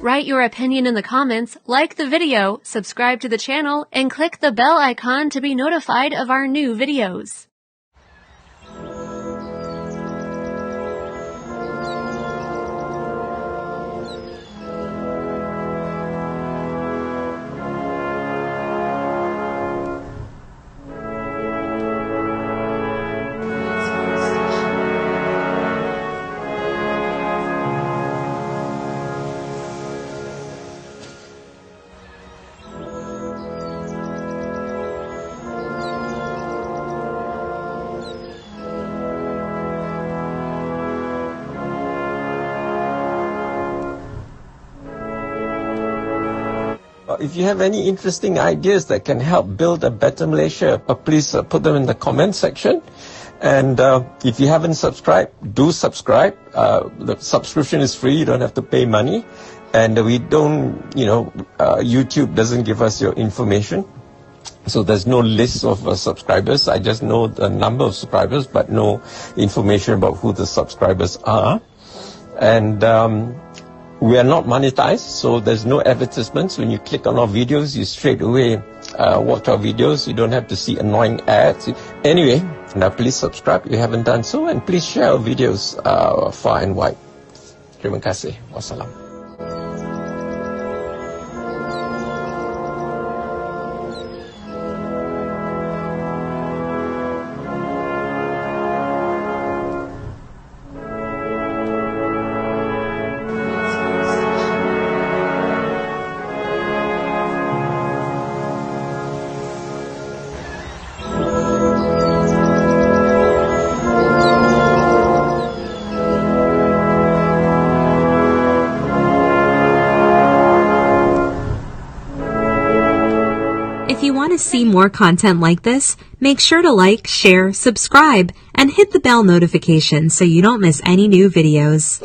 Write your opinion in the comments, like the video, subscribe to the channel, and click the bell icon to be notified of our new videos. If you have any interesting ideas that can help build a better Malaysia, please put them in the comment section. And if you haven't subscribed, do subscribe. The subscription is free. You don't have to pay money. And we don't, YouTube doesn't give us your information. So there's no list of subscribers. I just know the number of subscribers, but no information about who the subscribers are. And we are not monetized, so there's no advertisements. When you click on our videos, you straight away watch our videos. You don't have to see annoying ads. Anyway, now please subscribe if you haven't done so, and please share our videos far and wide. Terima kasih. Wassalam. If you want to see more content like this, make sure to like, share, subscribe, and hit the bell notification so you don't miss any new videos.